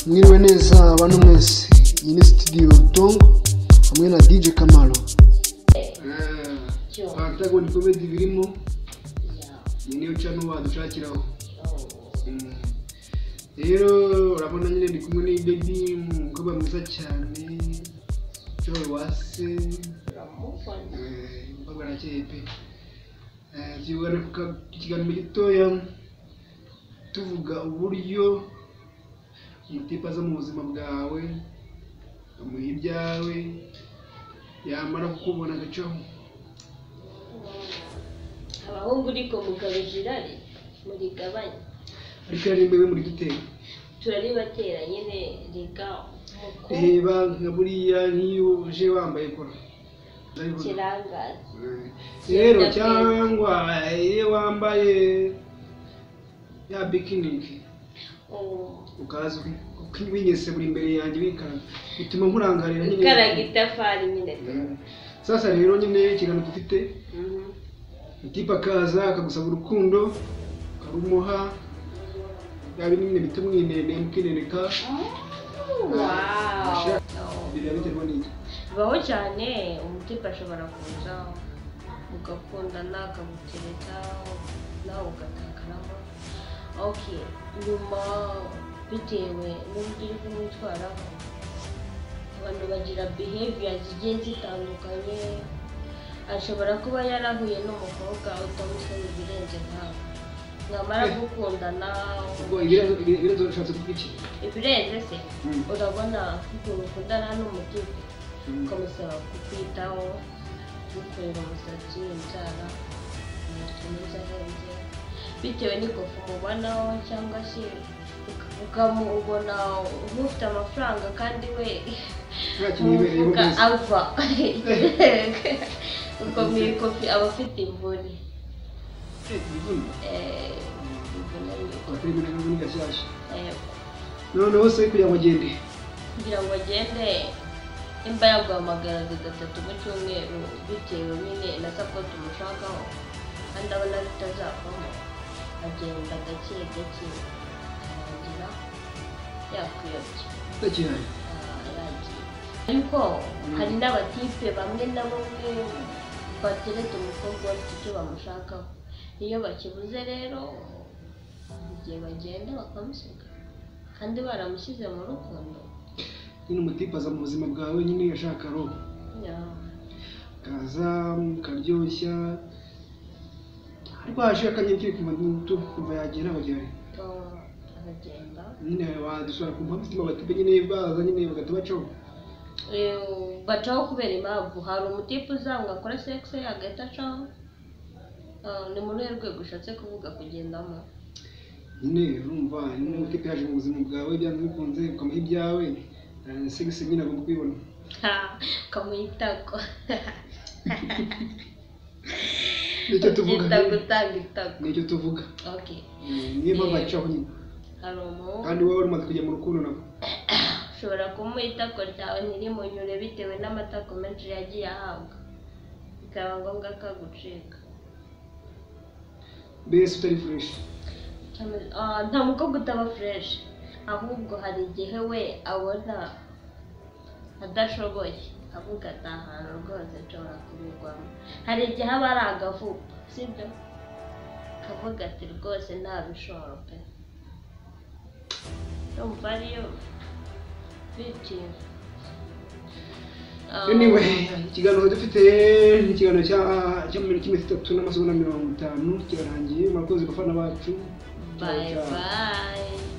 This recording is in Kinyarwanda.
Mwiriwe neza abantu mwese. Iyi ni studio Tongo hamwe na DJ Kamaro. Twatago ni comedy birimo. Niyo cyane wadushakiraho. Rero urabona nyine ndi kumwe ni baby mukobwa mwiza cyane. Cyo wase. Mukobwa nakeye pe. Jibwana kukiganiro gitoya tuvuga uburyo umutipa zo mu buzima bwawe umuha ibyawe yamara kukubona agacaho. Abahungu uriko mugabijirari muri gabanya ariko ari mbewe muri dutera turari batera nyine riga muko nka buriya niyo uje wambaye kora kirangaza rero cyangwa iyo wambaye ya bikini ukazwi ukibinyese buri imbere yanjye bikara bituma nkurangarira nyine karaga itafari nyine. Sasa rero nyine ikigano dufite utipa kaza akagusaba urukundo karumuha yabi nyine bitumwinene mukineneka. Wow, biterwa n'iki baho cyane umutipa ashobora kuza mugakundana akagutereta nawe ugatakaramo. Okay, nyuma bitewe n'uburyo uri kumwitwaraho abantu bagira behavior zigiye zitandukanye. Ashobora kuba yarahuye n'umukobwa utamusaba ibirenze nkawe mwamara gukundana ubwo ibirenze ushatse kubiki ibirenze se urabona ukuntu ukundana n'umutipe ukamusaba kukwitaho gukorera umusatsi inzara mwiza ahenze bitewe n'ikofu mubonaho cyangwa se ukamubona nk'ufite amafaranga kandi we mufuka ava uko mwikofi aba afite imvune noneho se kugira ngo agende imba yaguhamagara gatatu mu cyumweru bitewe nyine na support umushakaho kandi abona bitazavamo agenda gake gake arangira yakwiyobya ariko hari n'abatipe bamwe na bamwe batereta umukobwa bafite icyo bamushakaho. Iyo bakibuze rero igihe bagenda bakamusiga kandi baramushyize mu rukundo. Nyine umutipa aza mu buzima bwawe nyine yashaka roho kaza karyoshya ariko hashaka nyine kumva yagenda bagere agenda nyine wadusura kumva mfite abatipe nyine baza nyine bagatubacaho bacaho kubera impamvu hari umutipe uzanga akora sex agahita acaho. Ni muri rwego ushatse kuvuga kugendamo nyine urumva nyine umutipe yaje mu buzima bwawe byanze bikunze ukamuha ibyawe sex nyine agomba kwibona ukamuhitako nicyo tuvuga gutanga itako nicyo tuvuga. Okay, niyo mpamvu acaho nyine hari umuhungu kandi wowe umaze kujya mu rukundo nabo ushobora kumuha itako ryawe ntirimunyure bitewe n'amatako menshi yagiye ahabwa bikaba ngombwa akagucika mbese utari fresh. Nta mukobwa utaba fresh ahubwo hari igihe we abona adashoboye avuga ati ahantu rwose nshobora kubigwamo. Hari igihe aba ari agavuba sibyo akavuga ati rwose ntabishobora pe numva ariyo biti. Anyway, ikiganiro dufite ni ikiganiro cya minota 3 n'amasegonda 50 kirarangiye. Murakoze bafana bacu. Bye bye.